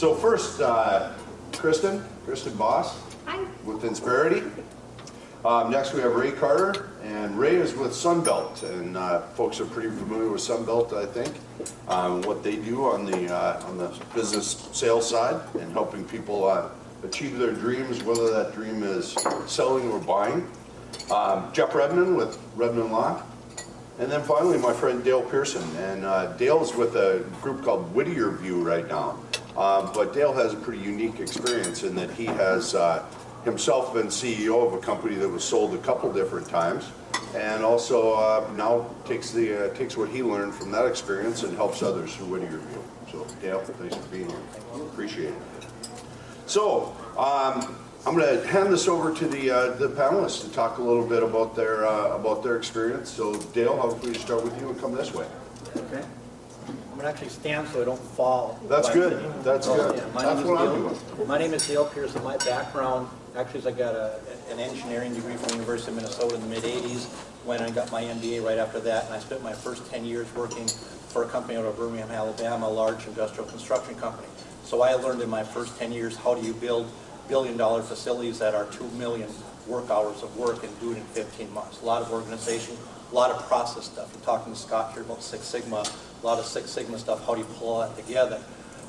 So first, Kristy Box. Hi. With Insperity. Next we have Ray Carter, and Ray is with Sunbelt, and folks are pretty familiar with Sunbelt, I think. What they do on the business sales side and helping people achieve their dreams, whether that dream is selling or buying. Jeff Redman with Redman Law. And then finally my friend Dale Pearson, and Dale's with a group called Whittier View right now. But Dale has a pretty unique experience in that he has himself been CEO of a company that was sold a couple different times, and also now takes what he learned from that experience and helps others through Whittier View. So Dale, thanks for being here. Appreciate it. So I'm going to hand this over to the panelists to talk a little bit about their experience. So Dale, how about we start with you and come this way? Okay. I'm going to actually stand so I don't fall. That's good. That's good. Yeah, That's what I'm doing. My name is Dale Pearson. My background actually is I got an engineering degree from the University of Minnesota in the mid-'80s. Went and got my MBA right after that, and I spent my first 10 years working for a company out of Birmingham, Alabama, a large industrial construction company. So I learned in my first 10 years how do you build billion-dollar facilities that are 2 million work hours of work and do it in 15 months. A lot of organization, a lot of process stuff. You're talking to Scott here about Six Sigma, a lot of Six Sigma stuff. How do you pull that together?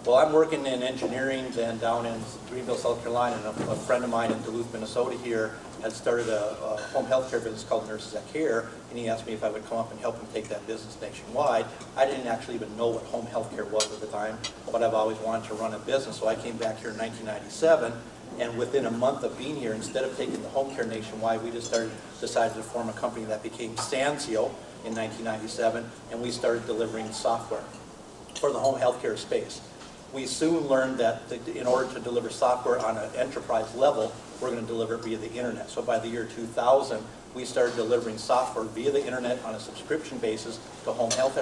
Well, I'm working in engineering then down in Greenville, South Carolina, and a friend of mine in Duluth, Minnesota here had started a home health care business called Nurses That Care, and he asked me if I would come up and help him take that business nationwide. I didn't actually even know what home health care was at the time, but I've always wanted to run a business, so I came back here in 1997. And within a month of being here, instead of taking the home care nationwide, we just decided to form a company that became Sansio in 1997, and we started delivering software for the home healthcare space. We soon learned that in order to deliver software on an enterprise level, we're going to deliver it via the internet. So by the year 2000, we started delivering software via the internet on a subscription basis to home health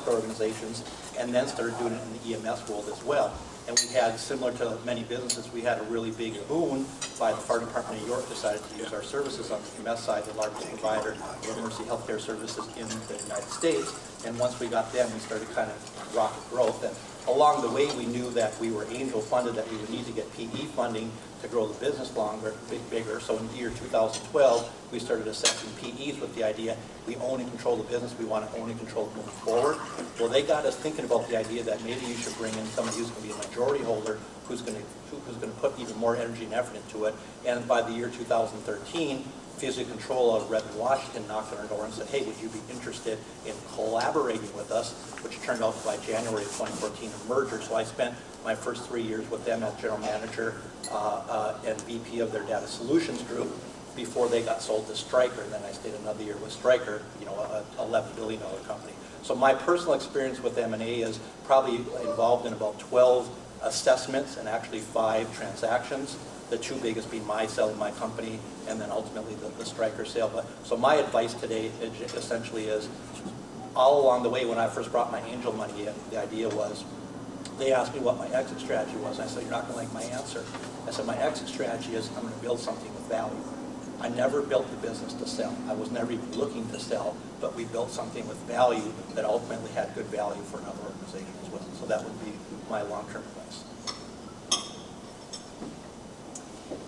care organizations, and then started doing it in the EMS world as well. And we had, similar to many businesses, we had a really big boon by the Fire Department of New York decided to use our services on the EMS side, the largest provider of emergency healthcare services in the United States. And once we got them, we started kind of rocket growth. And along the way, we knew that we were angel funded, that we would need to get PE funding to grow the business bigger. So in the year 2012, we started assessing PEs with the idea we own and control the business, we want to own and control it moving forward. Well, they got us thinking about the idea that maybe you should bring in somebody who's going to be a majority holder, who's going to put even more energy and effort into it. And by the year 2013, Physical Control out of Redman, Washington knocked on our door and said, hey, would you be interested in collaborating with us, which turned out by January of 2014 a merger. So I spent my first 3 years with them as general manager and VP of their data solutions group before they got sold to Stryker, and then I stayed another year with Stryker, you know, a $11 billion company. So my personal experience with M&A is probably involved in about 12 assessments and actually 5 transactions. The 2 biggest being my selling my company, and then ultimately the Stryker sale. But so my advice today essentially is, all along the way when I first brought my angel money in, the idea was, they asked me what my exit strategy was, and I said, you're not going to like my answer. I said, my exit strategy is I'm going to build something with value. I never built the business to sell. I was never even looking to sell, but we built something with value that ultimately had good value for another organization as well. So that would be my long-term advice.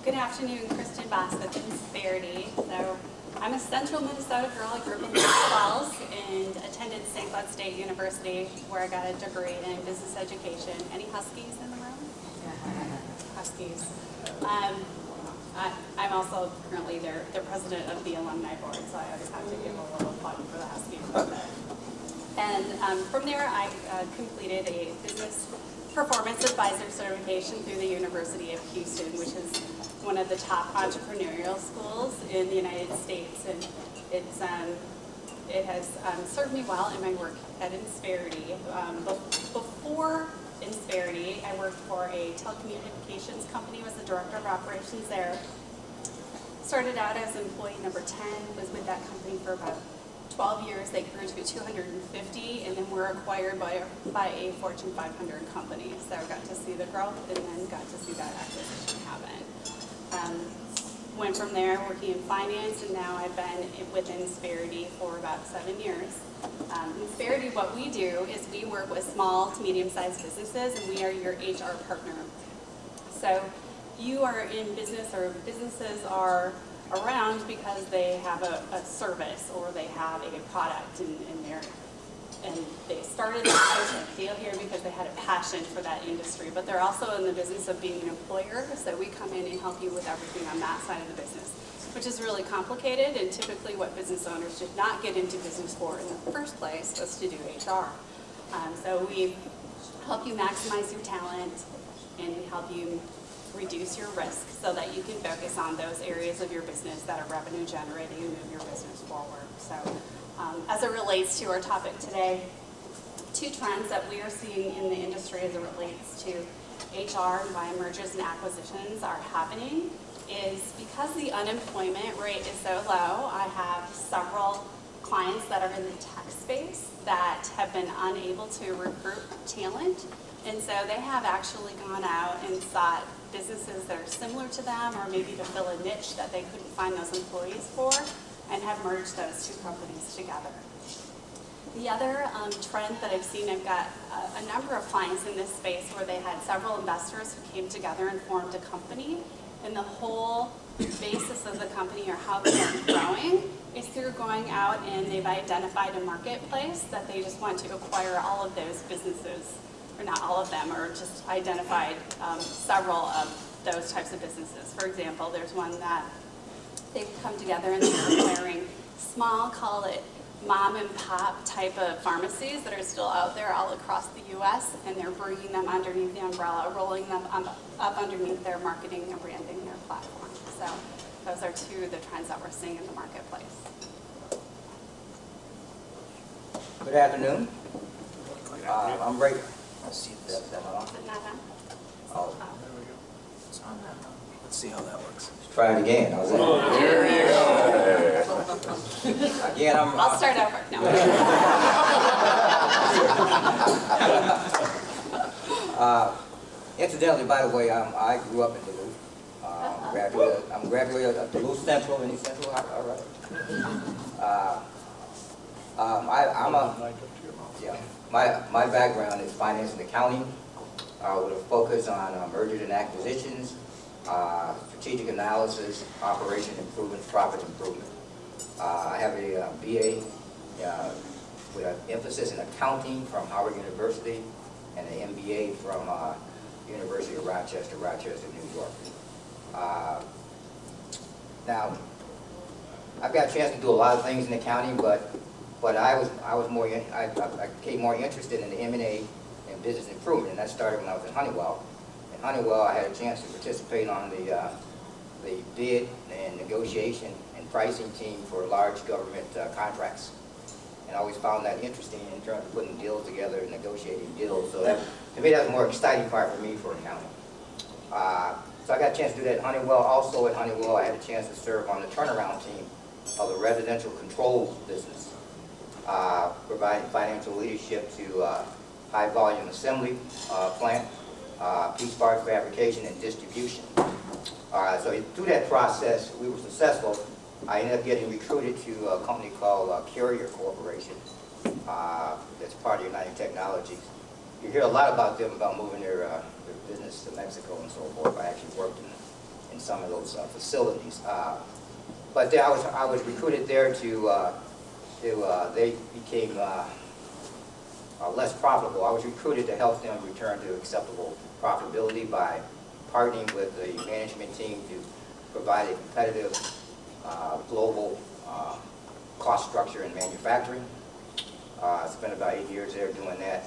Good afternoon, Kristy Box with Insperity. So I'm a central Minnesota girl. I grew up in Sioux Falls and attended St. Cloud State University, where I got a degree in business education. Any Huskies in the room? Huskies. I'm also currently their president of the alumni board, so I always have to give a little plug for the Huskies. And from there, I completed a business performance advisor certification through the University of Houston, which is one of the top entrepreneurial schools in the United States, and it has served me well in my work at Insperity. Before Insperity, I worked for a telecommunications company, was the director of operations there. Started out as employee number 10, was with that company for about 12 years. They grew to 250, and then were acquired by a Fortune 500 company. So I got to see the growth and then got to see that acquisition happen. Went from there working in finance, and now I've been within Insperity for about 7 years. Insperity, what we do is we work with small to medium-sized businesses, and we are your HR partner. So you are in business, or businesses are around because they have a service or they have a product in their, and they started this deal here because they had a passion for that industry, but they're also in the business of being an employer, so we come in and help you with everything on that side of the business, which is really complicated, and typically what business owners did not get into business for in the first place was to do HR. So we help you maximize your talent and help you reduce your risk so that you can focus on those areas of your business that are revenue generating and move your business forward. So as it relates to our topic today, 2 trends that we are seeing in the industry as it relates to HR and why mergers and acquisitions are happening is because the unemployment rate is so low. I have several clients that are in the tech space that have been unable to recruit talent, and so they have actually gone out and sought businesses that are similar to them, or maybe to fill a niche that they couldn't find those employees for, and have merged those 2 companies together. The other trend that I've seen, I've got a number of clients in this space where they had several investors who came together and formed a company, and the whole basis of the company, or how they're growing, is through going out and they've identified a marketplace that they just want to acquire all of those businesses, or not all of them, or just identified several of those types of businesses. For example, there's one that they've come together and they're acquiring small, call it mom and pop type of pharmacies that are still out there all across the U.S., and they're bringing them underneath the umbrella, rolling them up underneath their marketing and branding, their platform. So those are 2 of the trends that we're seeing in the marketplace. Good afternoon. I'm Ray. Let's see if that's on. Is it not on? Oh, It's on that. Let's see how that works. let's try it again. How's that? There you go. Again, I'll start over. No. Incidentally, by the way, I grew up in Duluth. I'm graduated at Duluth Central in East Central. All right. My background is finance and accounting, with a focus on mergers and acquisitions, strategic analysis, operation improvement, profit improvement. I have a BA with an emphasis in accounting from Howard University, and an MBA from University of Rochester, New York. Now, I've got a chance to do a lot of things in accounting, but I became more interested in the M&A and business improvement, and that started when I was in Honeywell. In Honeywell, I had a chance to participate on the bid and negotiation and pricing team for large government contracts. And I always found that interesting in terms of putting deals together and negotiating deals. So that, to me, that's the more exciting part for me for accounting. So I got a chance to do that at Honeywell. Also at Honeywell, I had a chance to serve on the turnaround team of the residential controls business, providing financial leadership to high volume assembly plant, piece part fabrication, and distribution. So through that process, we were successful. I ended up getting recruited to a company called Carrier Corporation. That's part of United Technologies. You hear a lot about them, about moving their business to Mexico and so forth. I actually worked in some of those facilities. But there, I was recruited there they became less profitable. I was recruited to help them return to acceptable profitability by partnering with the management team to provide a competitive global cost structure in manufacturing. Spent about 8 years there doing that.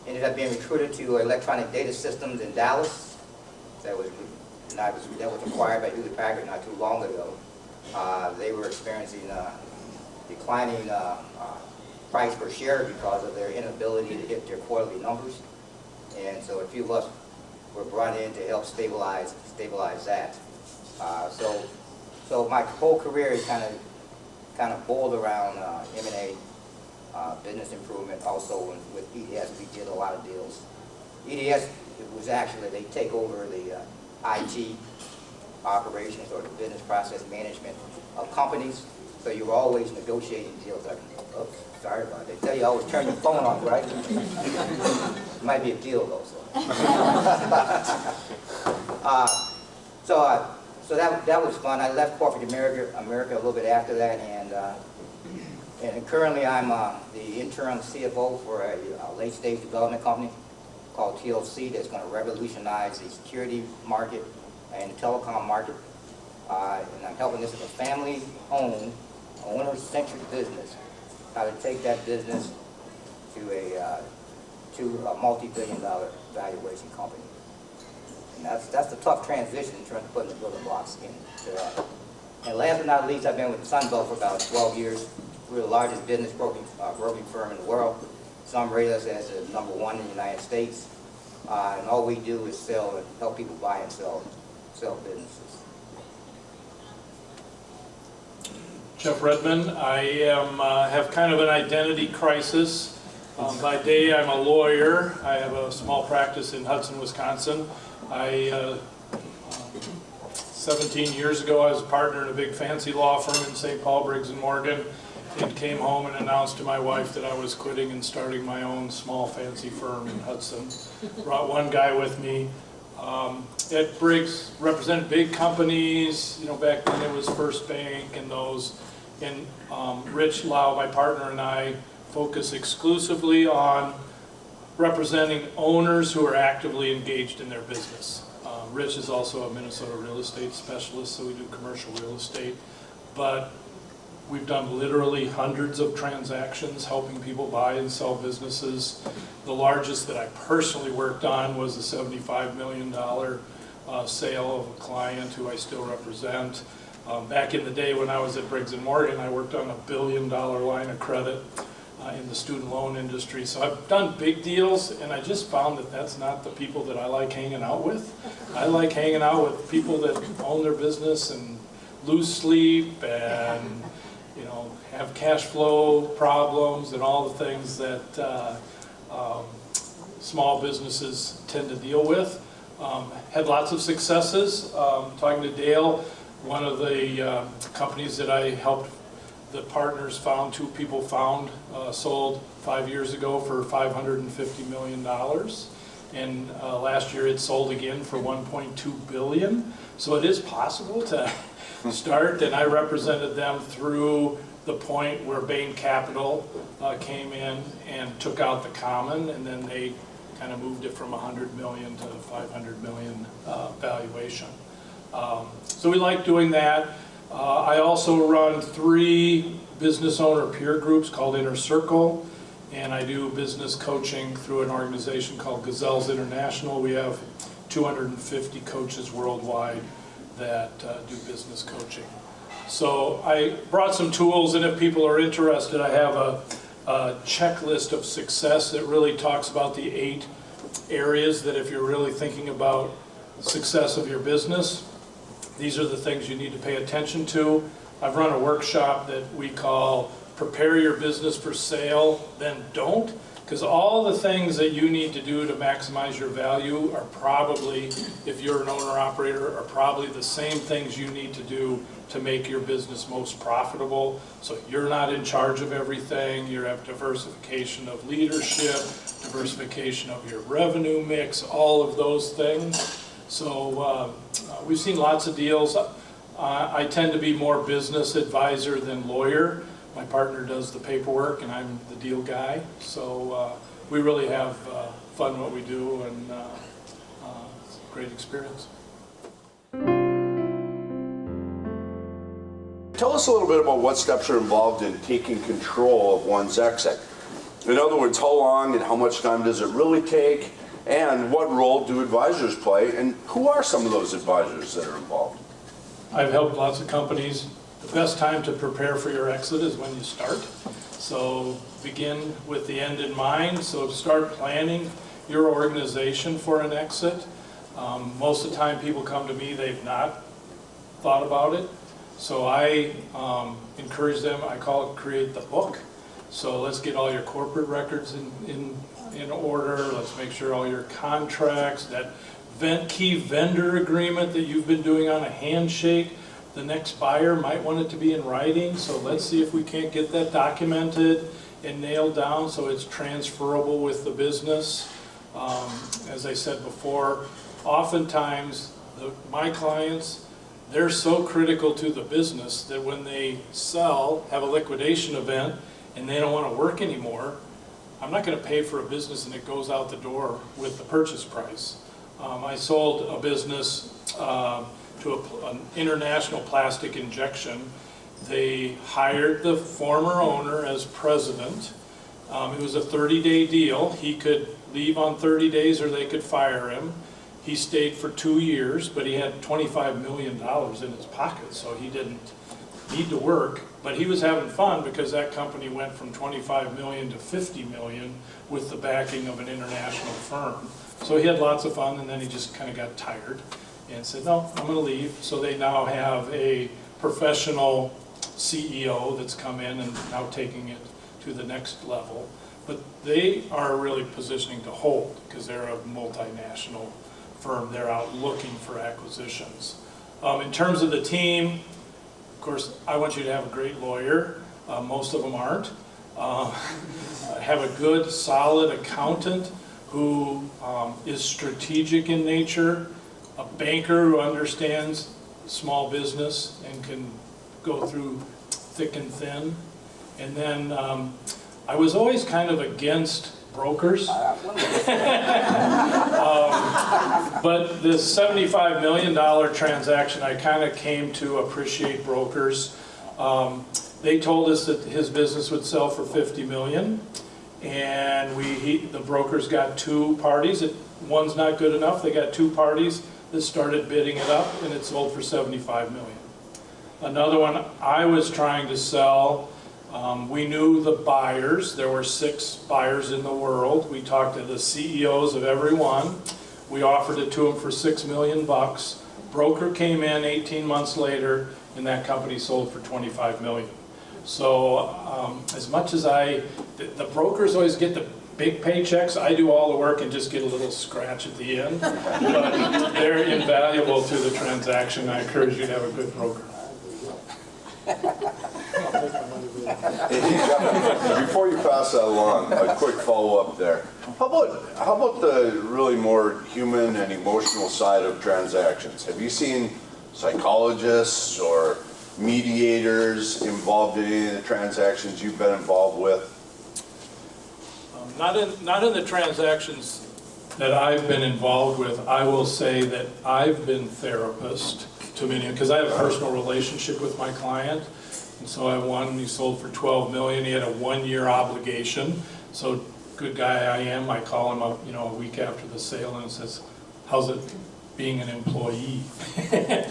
Ended up being recruited to Electronic Data Systems in Dallas. That was acquired by Hewlett Packard not too long ago. They were experiencing declining price per share because of their inability to hit their quarterly numbers. And so a few of us were brought in to help stabilize that. So my whole career is kind of boiled around M&A, business improvement. Also with EDS, we did a lot of deals. EDS, it was actually, they take over the IT operations or the business process management of companies. So you're always negotiating deals. Oops, sorry about that. They tell you always turn your phone off, right? It might be a deal though. So that was fun. I left corporate America a little bit after that, and currently I'm the interim CFO for a late-stage development company called TLC that's going to revolutionize the security market and the telecom market. And I'm helping this as a family-owned, owner-centric business, how to take that business to a multi-billion-dollar valuation company. And that's a tough transition in terms of putting the building blocks into that. And last but not least, I've been with Sunbelt for about 12 years. We're the largest business broking firm in the world. Some rate us as the #1 in the United States. And all we do is sell and help people buy and sell businesses. Jeff Redman. I have kind of an identity crisis. By day, I'm a lawyer. I have a small practice in Hudson, Wisconsin. 17 years ago, I was a partner in a big fancy law firm in St. Paul, Briggs & Morgan, and came home and announced to my wife that I was quitting and starting my own small fancy firm in Hudson. Brought one guy with me. At Briggs, represented big companies. You know, back then it was First Bank and those. And Rich Lau, my partner, and I focus exclusively on representing owners who are actively engaged in their business. Rich is also a Minnesota real estate specialist, so we do commercial real estate. But we've done literally hundreds of transactions helping people buy and sell businesses. The largest that I personally worked on was a $75 million sale of a client who I still represent. Back in the day when I was at Briggs & Morgan, I worked on a $1 billion line of credit in the student loan industry. So I've done big deals, and I just found that that's not the people that I like hanging out with. I like hanging out with people that own their business and lose sleep and, you know, have cash flow problems and all the things that small businesses tend to deal with. Had lots of successes. Talking to Dale, one of the companies that I helped the partners found, two people found, sold 5 years ago for $550 million. And last year it sold again for $1.2 billion. So it is possible to start, and I represented them through the point where Bain Capital came in and took out the common, and then they kind of moved it from 100 million to 500 million valuation. So we like doing that. I also run 3 business owner peer groups called Inner Circle, and I do business coaching through an organization called Gazelles International. We have 250 coaches worldwide that do business coaching. So I brought some tools, and if people are interested, I have a checklist of success that really talks about the 8 areas that if you're really thinking about success of your business, these are the things you need to pay attention to. I've run a workshop that we call Prepare Your Business for Sale, Then Don't, because all the things that you need to do to maximize your value are probably, if you're an owner-operator, are probably the same things you need to do to make your business most profitable. So you're not in charge of everything. You have diversification of leadership, diversification of your revenue mix, all of those things. So we've seen lots of deals. I tend to be more business advisor than lawyer. My partner does the paperwork and I'm the deal guy. So we really have fun what we do, and it's a great experience. Tell us a little bit about what steps are involved in taking control of one's exit. In other words, how long and how much time does it really take? And what role do advisors play, and who are some of those advisors that are involved? I've helped lots of companies. The best time to prepare for your exit is when you start. So begin with the end in mind. So start planning your organization for an exit. Most of the time people come to me, they've not thought about it. So I encourage them, I call it create the book. So let's get all your corporate records in order. Let's make sure all your contracts, that key vendor agreement that you've been doing on a handshake, the next buyer might want it to be in writing, so let's see if we can't get that documented and nailed down so it's transferable with the business. As I said before, oftentimes my clients, they're so critical to the business that when they sell, have a liquidation event, and they don't want to work anymore, I'm not going to pay for a business and it goes out the door with the purchase price. I sold a business to an international plastic injection. They hired the former owner as president. It was a 30-day deal. He could leave on 30 days or they could fire him. He stayed for 2 years, but he had $25 million in his pocket, so he didn't need to work. But he was having fun because that company went from 25 million to 50 million with the backing of an international firm. So he had lots of fun, and then he just kind of got tired and said, no, I'm going to leave. So they now have a professional CEO that's come in and now taking it to the next level. But they are really positioning to hold because they're a multinational firm. They're out looking for acquisitions. In terms of the team, of course, I want you to have a great lawyer. Most of them aren't. Have a good, solid accountant who is strategic in nature, a banker who understands small business and can go through thick and thin. And then I was always kind of against brokers. But this $75 million transaction, I kind of came to appreciate brokers. They told us that his business would sell for $50 million, and the brokers got two parties. One's not good enough. They got two parties that started bidding it up, and it sold for $75 million. Another one I was trying to sell, we knew the buyers. There were 6 buyers in the world. We talked to the CEOs of every one. We offered it to them for $6 million. Broker came in 18 months later, and that company sold for $25 million. So as much as the brokers always get the big paychecks, I do all the work and just get a little scratch at the end. But they're invaluable to the transaction. I encourage you to have a good broker. Before you pass that along, a quick follow-up there. How about the really more human and emotional side of transactions? Have you seen psychologists or mediators involved in any of the transactions you've been involved with? Not in the transactions that I've been involved with. I will say that I've been therapist to many, because I have a personal relationship with my client. And so I won, he sold for $12 million. He had a 1-year obligation. So good guy I am, I call him up, a week after the sale and says, how's it being an employee? And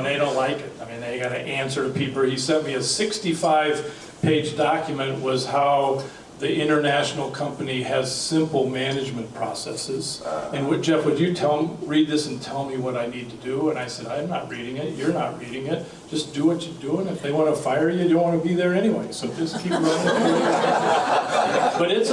they don't like it. I mean, they got to answer to people. He sent me a 65-page document was how the international company has simple management processes. And Jeff, would you read this and tell me what I need to do? And I said, I'm not reading it, you're not reading it. Just do what you're doing. If they want to fire you, you don't want to be there anyway. So just keep running. But it's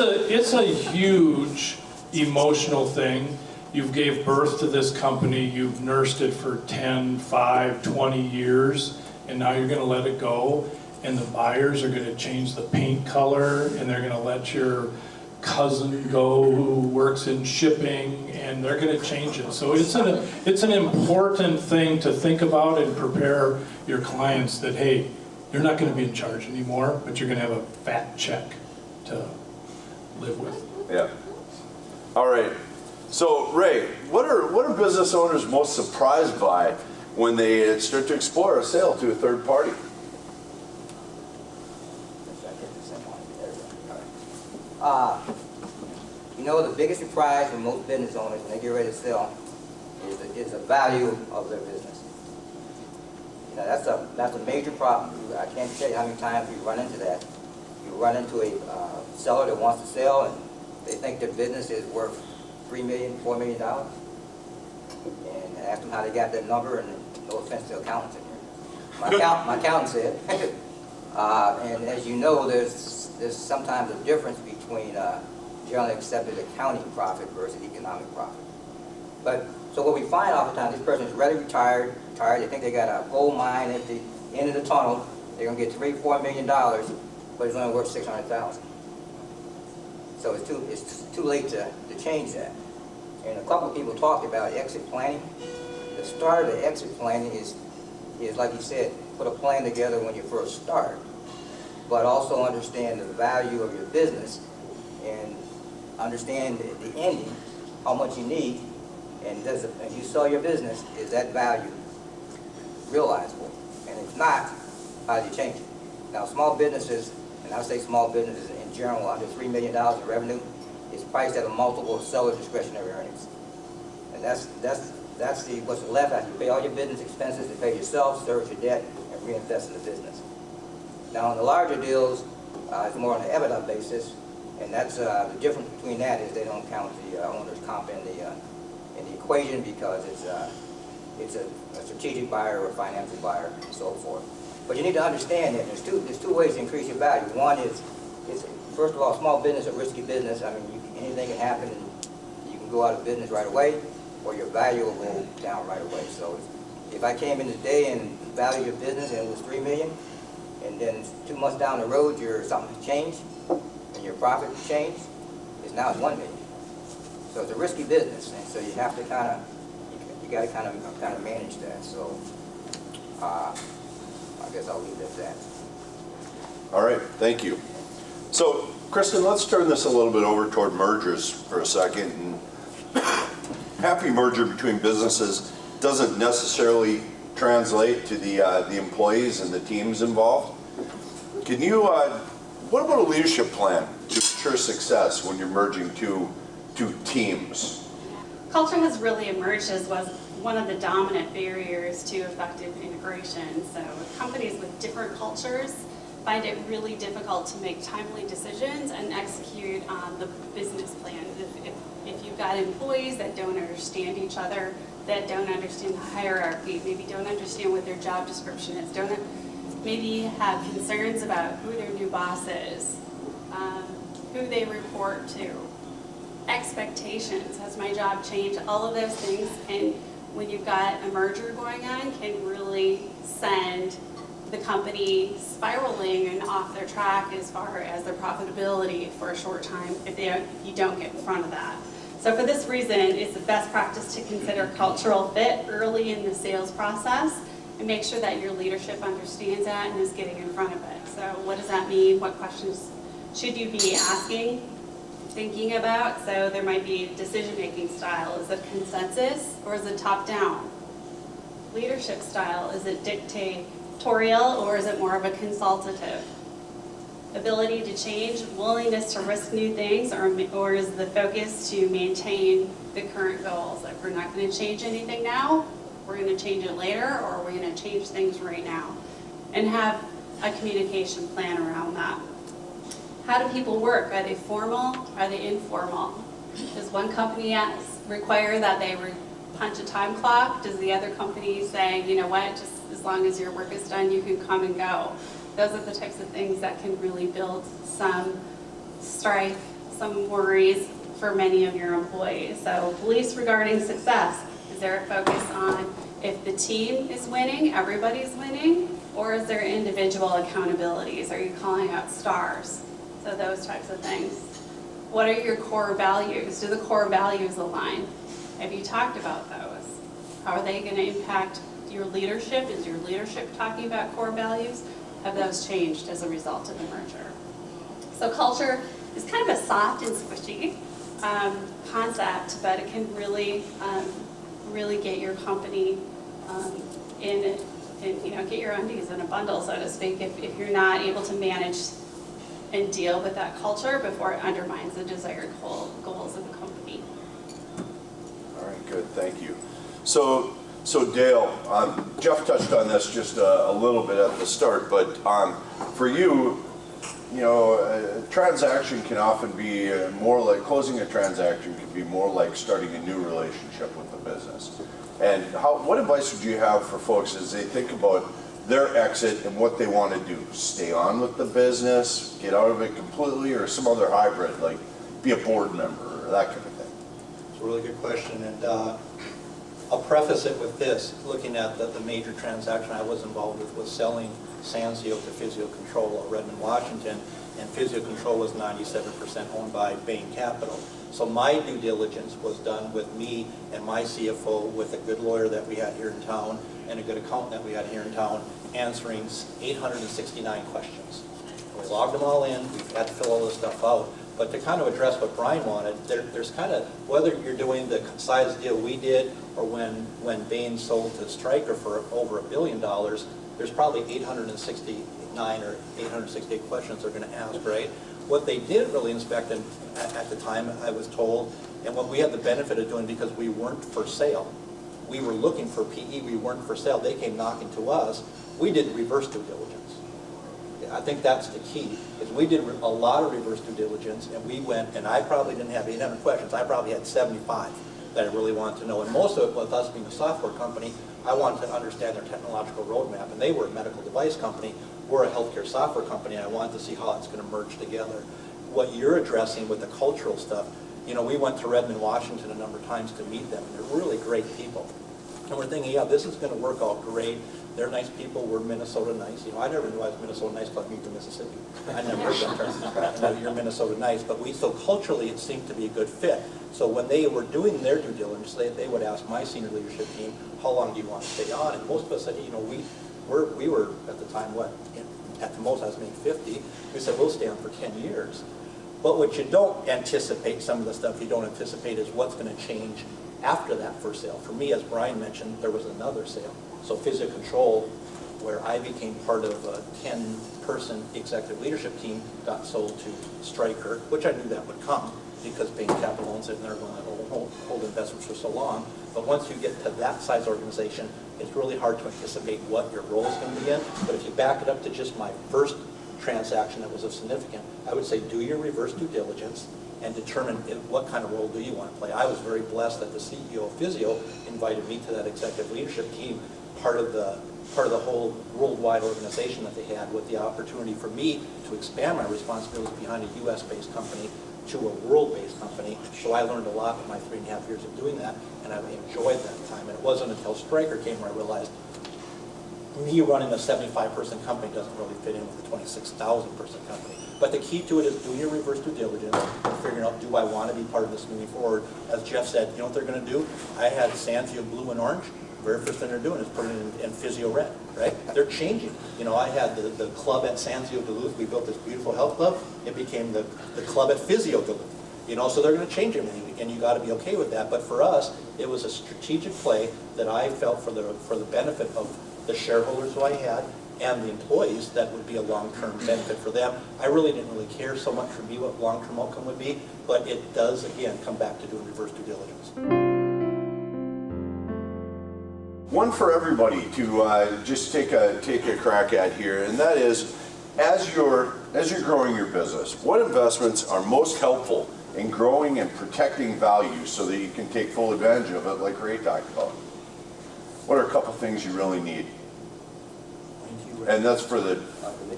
a huge emotional thing. You gave birth to this company, you've nursed it for 10, 5, 20 years, and now you're going to let it go. And the buyers are going to change the paint color, and they're going to let your cousin go who works in shipping, and they're going to change it. So it's an important thing to think about and prepare your clients that, hey, you're not going to be in charge anymore, but you're going to have a fat check to live with. Yeah. All right. So Ray, what are business owners most surprised by when they start to explore a sale to a third party? The biggest surprise for most business owners when they get ready to sell is the value of their business. That's a major problem. I can't tell you how many times you run into that. You run into a seller that wants to sell, and they think their business is worth $3 million, $4 million, and ask them how they got that number. And no offense to accountants in here, my accountant said. And as you know, there's sometimes a difference between generally accepted accounting profit versus economic profit. But So what we find oftentimes, this person is ready retired, they think they got a gold mine at the end of the tunnel, they're gonna get $3-4 million, but it's only worth $600,000. So it's too late to change that. And a couple of people talked about exit planning. The start of the exit planning is like you said, put a plan together when you first start, but also understand the value of your business and understand the ending, how much you need, and if you sell your business, is that value realizable? And if not, how do you change it? Now, small businesses, and I say small businesses in general, under $3 million in revenue, is priced at a multiple of seller discretionary earnings. And that's what's left after you pay all your business expenses, to pay yourself, service your debt, and reinvest in the business. Now, in the larger deals, it's more on an EBITDA basis, and that's the difference between that is they don't count the owner's comp in the equation, because it's a strategic buyer or a financial buyer and so forth. But you need to understand that there's two ways to increase your value. One is first of all, small business is a risky business. I mean, anything can happen, and you can go out of business right away, or your value will go down right away. So if I came in today and valued your business and it was $3 million, and then 2 months down the road something changed and your profit changed, now it's $1 million. So it's a risky business, and so you have to you got to kind of manage that. So I guess I'll leave it at that. All right, thank you. So, Kristen, let's turn this a little bit over toward mergers for a second. And happy merger between businesses doesn't necessarily translate to the employees and the teams involved. Can you, what about a leadership plan to ensure success when you're merging two teams? Culture has really emerged as was one of the dominant barriers to effective integration. So companies with different cultures find it really difficult to make timely decisions and execute on the business plan. If you've got employees that don't understand each other, that don't understand the hierarchy, maybe don't understand what their job description is, maybe have concerns about who their new boss is, who they report to, expectations, has my job changed, all of those things, and when you've got a merger going on, can really send the company spiraling and off their track as far as their profitability for a short time if you don't get in front of that. So for this reason, it's the best practice to consider cultural fit early in the sales process and make sure that your leadership understands that and is getting in front of it. So what does that mean? What questions should you be asking, thinking about? So there might be decision-making style. Is it consensus or is it top-down? Leadership style, is it dictatorial or is it more of a consultative? Ability to change, willingness to risk new things, or is the focus to maintain the current goals? Like, we're not going to change anything now, we're going to change it later, or we're going to change things right now. And have a communication plan around that. How do people work? Are they formal? Are they informal? Does one company require that they punch a time clock? Does the other company say, you know what, just as long as your work is done, you can come and go? Those are the types of things that can really build some strife, some worries for many of your employees. So beliefs regarding success. Is there a focus on if the team is winning, everybody's winning, or is there individual accountabilities? Are you calling out stars? So those types of things. What are your core values? Do the core values align? Have you talked about those? How are they going to impact your leadership? Is your leadership talking about core values? Have those changed as a result of the merger? So culture is kind of a soft and squishy concept, but it can really, really get your company in get your undies in a bundle, so to speak, if you're not able to manage and deal with that culture before it undermines the desired goals of the company. All right, good, thank you. So Dale, Jeff touched on this just a little bit at the start, but for you, a transaction can often be more like, closing a transaction can be more like starting a new relationship with the business. And what advice would you have for folks as they think about their exit and what they want to do? Stay on with the business, get out of it completely, or some other hybrid, like be a board member or that kind of thing? It's a really good question, and I'll preface it with this. Looking at the major transaction I was involved with was selling Sansio to Physio Control of Redman, Washington, and Physio Control was 97% owned by Bain Capital. So my due diligence was done with me and my CFO, with a good lawyer that we had here in town and a good accountant that we had here in town, answering 869 questions. We logged them all in, we've had to fill all this stuff out. But to kind of address what Brian wanted, there's kind of, whether you're doing the size deal we did or when Bain sold to Stryker for over $1 billion, there's probably 869 or 868 questions they're going to ask, right? What they didn't really inspect at the time, I was told, and what we had the benefit of doing because we weren't for sale. We were looking for PE, we weren't for sale. They came knocking to us. We did reverse due diligence. I think that's the key, is we did a lot of reverse due diligence, and we went, and I probably didn't have 800 questions. I probably had 75 that I really wanted to know. And most of it, with us being a software company, I wanted to understand their technological roadmap. And they were a medical device company. We're a healthcare software company, and I wanted to see how it's going to merge together. What you're addressing with the cultural stuff, you know, we went to Redmond, Washington a number of times to meet them, and they're really great people. And we're thinking, yeah, this is going to work out great. They're nice people. We're Minnesota nice. You know, I never knew I was Minnesota nice until I moved to Mississippi. I never heard that term. You know, you're Minnesota nice. But so culturally, it seemed to be a good fit. So when they were doing their due diligence, they would ask my senior leadership team, how long do you want to stay on? And most of us said, you know, we were at the time, what, at the most I was making 50. We said, we'll stay on for 10 years. But what you don't anticipate, some of the stuff you don't anticipate, is what's going to change after that first sale. For me, as Brian mentioned, there was another sale. So Physio Control, where I became part of a 10-person executive leadership team, got sold to Stryker, which I knew that would come because Bain Capital owns it and they're going to hold investments for so long. But once you get to that size organization, it's really hard to anticipate what your role is going to be in. But if you back it up to just my first transaction that was of significant, I would say do your reverse due diligence and determine what kind of role do you want to play. I was very blessed that the CEO of Physio invited me to that executive leadership team, part of the whole worldwide organization that they had, with the opportunity for me to expand my responsibilities behind a US-based company to a world-based company. So I learned a lot in my 3.5 years of doing that, and I enjoyed that time. And it wasn't until Stryker came where I realized me running a 75-person company doesn't really fit in with a 26,000-person company. But the key to it is doing your reverse due diligence and figuring out, do I want to be part of this moving forward? As Jeff said, you know what they're going to do? I had Sansio blue and orange. The very first thing they're doing is putting it in Physio red, right? They're changing. You know, I had the club at Sansio Duluth. We built this beautiful health club. It became the club at Physio Duluth. You know, so they're going to change everything, and you got to be okay with that. But for us, it was a strategic play that I felt for the benefit of the shareholders who I had and the employees, that would be a long-term benefit for them. I really didn't really care so much for me what long-term outcome would be, but it does, again, come back to doing reverse due diligence. One for everybody to just take a crack at here, and that is, as you're growing your business, what investments are most helpful in growing and protecting value so that you can take full advantage of it, like Ray talked about? What are a couple things you really need? And that's for the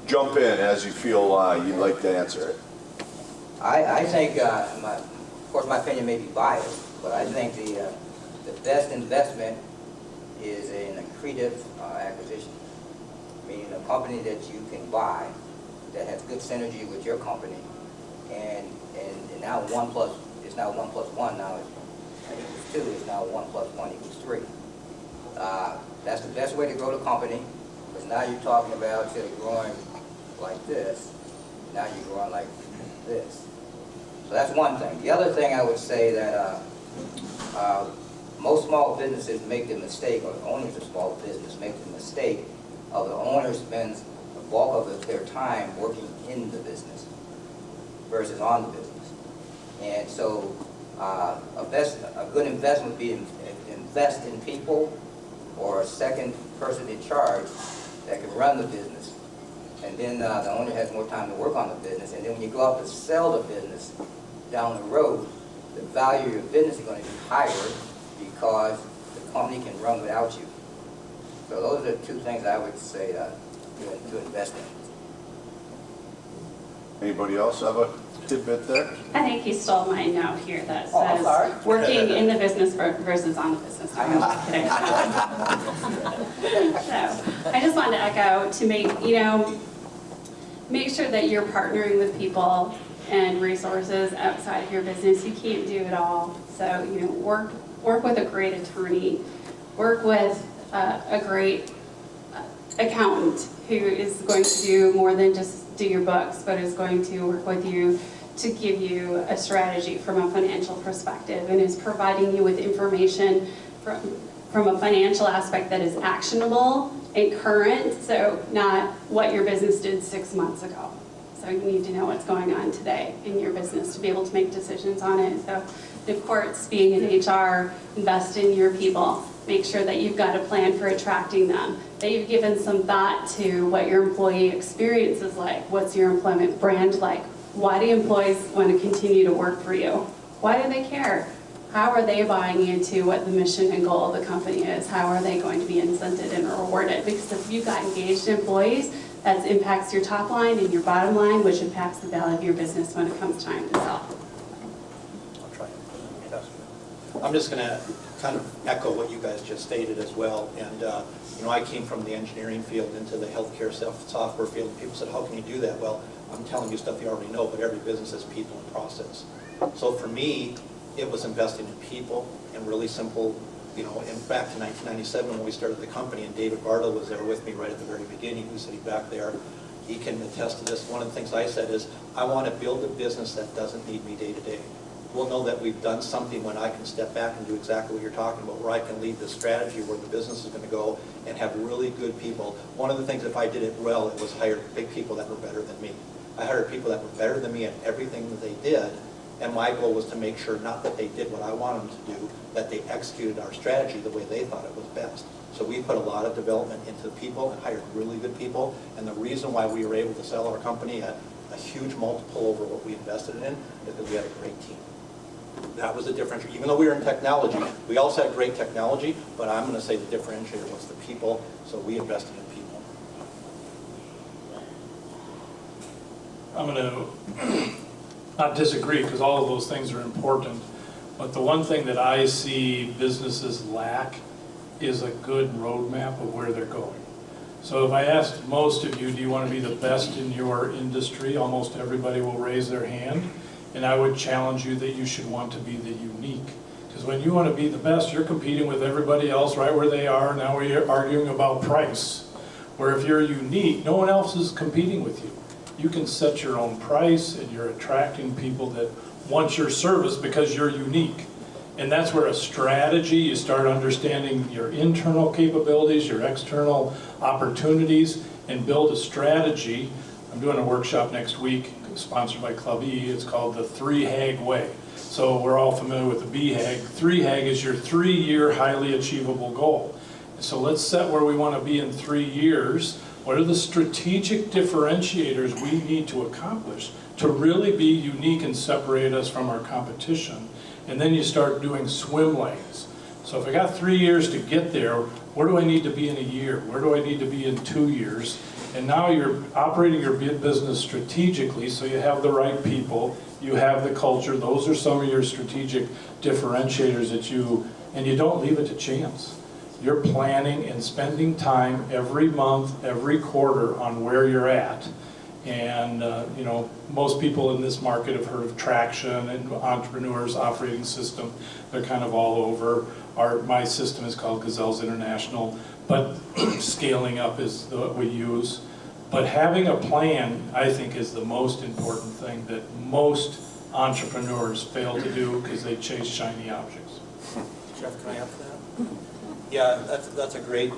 jump in as you feel you'd like to answer it. I think, of course my opinion may be biased, but I think the best investment is an accretive acquisition. Meaning a company that you can buy that has good synergy with your company, and now it's now 1 plus 1 now equals 2, it's now 1 plus 1 equals 3. That's the best way to grow the company, because now you're talking about, instead of growing like this, now you're growing like this. So that's one thing. The other thing I would say that most small businesses make the mistake, or owners of small business make the mistake of the owner spends the bulk of their time working in the business versus on the business. And so a good investment would be invest in people, or a second person in charge that can run the business. And then the owner has more time to work on the business. And then when you go out to sell the business down the road, the value of your business is going to be higher because the company can run without you. So those are the two things I would say to invest in. Anybody else have a tidbit there? I think you stole my note here that Oh, I'm sorry. says, working in the business versus on the business. No, I'm just kidding. So, I just wanted to echo to make sure that you're partnering with people and resources outside of your business. You can't do it all. So, work with a great attorney, work with a great accountant who is going to do more than just do your books, but is going to work with you to give you a strategy from a financial perspective and is providing you with information from a financial aspect that is actionable and current, so not what your business did 6 months ago. So you need to know what's going on today in your business to be able to make decisions on it. So of course, being in HR, invest in your people. Make sure that you've got a plan for attracting them, that you've given some thought to what your employee experience is like. What's your employment brand like? Why do employees want to continue to work for you? Why do they care? How are they buying into what the mission and goal of the company is? How are they going to be incented and rewarded? Because if you've got engaged employees, that impacts your top line and your bottom line, which impacts the value of your business when it comes time to sell. I'll try. I'm just going to kind of echo what you guys just stated as well. And I came from the engineering field into the healthcare software field. People said, how can you do that? Well, I'm telling you stuff you already know, but every business has people and process. So for me, it was investing in people and really simple, and back to 1997 when we started the company, and David Bartle was there with me right at the very beginning, who's sitting back there. He can attest to this. One of the things I said is, I want to build a business that doesn't need me day to day. We'll know that we've done something when I can step back and do exactly what you're talking about, where I can lead the strategy, where the business is going to go, and have really good people. One of the things, if I did it well, it was hire big people that were better than me. I hired people that were better than me at everything that they did, and my goal was to make sure, not that they did what I wanted them to do, that they executed our strategy the way they thought it was best. So we put a lot of development into people and hired really good people, and the reason why we were able to sell our company at a huge multiple over what we invested in is because we had a great team. That was the differentiator. Even though we were in technology, we also had great technology, but I'm going to say the differentiator was the people, so we invested in people. I'm going to not disagree, because all of those things are important, but the one thing that I see businesses lack is a good roadmap of where they're going. So if I asked most of you, do you want to be the best in your industry, almost everybody will raise their hand, and I would challenge you that you should want to be the unique. Because when you want to be the best, you're competing with everybody else right where they are. Now we're arguing about price. Where if you're unique, no one else is competing with you. You can set your own price, and you're attracting people that want your service because you're unique. And that's where a strategy, you start understanding your internal capabilities, your external opportunities, and build a strategy. I'm doing a workshop next week, sponsored by Club E. It's called the 3-HAG Way. So we're all familiar with the BHAG. 3-HAG is your 3-year highly achievable goal. So let's set where we want to be in 3 years. What are the strategic differentiators we need to accomplish to really be unique and separate us from our competition? And then you start doing swim lanes. So if I got 3 years to get there, where do I need to be in a year? Where do I need to be in 2 years? And now you're operating your business strategically, so you have the right people, you have the culture. Those are some of your strategic differentiators and you don't leave it to chance. You're planning and spending time every month, every quarter on where you're at. And most people in this market have heard of Traction and Entrepreneur's Operating System. They're kind of all over. My system is called Gazelles International, but scaling up is what we use. But having a plan, I think, is the most important thing that most entrepreneurs fail to do because they chase shiny objects. Jeff, can I add to that? Yeah, that's a great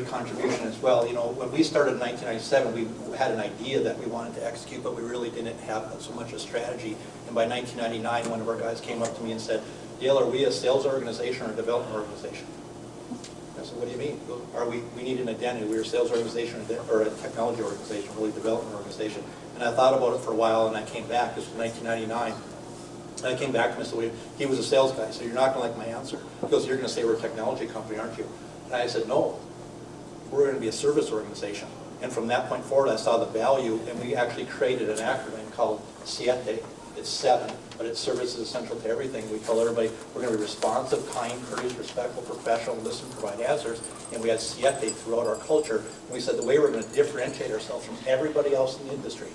contribution as well. When we started in 1997, we had an idea that we wanted to execute, but we really didn't have so much a strategy. And by 1999, one of our guys came up to me and said, Dale, are we a sales organization or a development organization? I said, what do you mean? We need an identity. We're a sales organization or a technology organization, really development organization. And I thought about it for a while, and I came back. This was 1999. And I came back to him and said, he was a sales guy, so you're not going to like my answer. He goes, you're going to say we're a technology company, aren't you? And I said, no, we're going to be a service organization. And from that point forward, I saw the value, and we actually created an acronym called SIETE. It's 7, but its service is essential to everything. We tell everybody we're going to be responsive, kind, courteous, respectful, professional, listen, provide answers. And we had SIETE throughout our culture. And we said the way we're going to differentiate ourselves from everybody else in the industry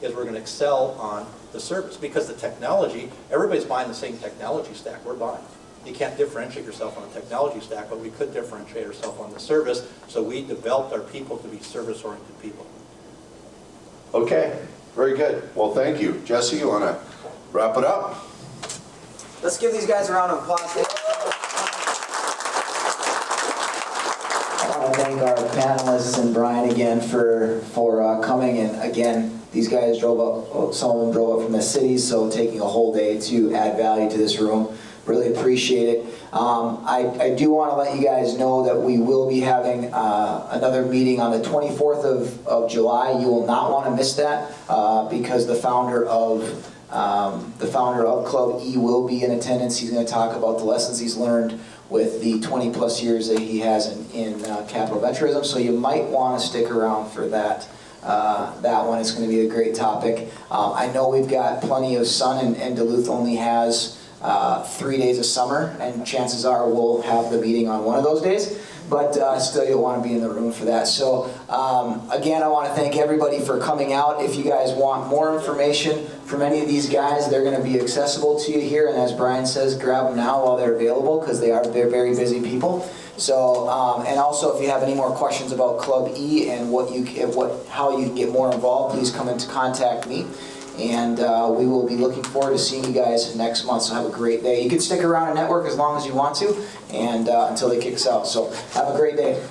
is we're going to excel on the service. Because the technology, everybody's buying the same technology stack we're buying. You can't differentiate yourself on a technology stack, but we could differentiate ourselves on the service. So we developed our people to be service-oriented people. Okay, very good. Well, thank you. Jesse, you want to wrap it up? Let's give these guys a round of applause. I want to thank our panelists and Brian again for coming. And again, these guys drove up, some of them drove up from the city, so taking a whole day to add value to this room. Really appreciate it. I do want to let you guys know that we will be having another meeting on the 24th of July. You will not want to miss that because the founder of Club E will be in attendance. He's going to talk about the lessons he's learned with the 20 plus years that he has in capital venturism. So you might want to stick around for that. That one is going to be a great topic. I know we've got plenty of sun, and Duluth only has 3 days of summer, and chances are we'll have the meeting on one of those days, but still you'll want to be in the room for that. So again, I want to thank everybody for coming out. If you guys want more information from any of these guys, they're going to be accessible to you here, and as Brian says, grab them now while they're available, because they're very busy people. So and also if you have any more questions about Club E and how you can get more involved, please come in to contact me. And we will be looking forward to seeing you guys next month. So have a great day. You can stick around and network as long as you want to, and until they kick us out. So have a great day.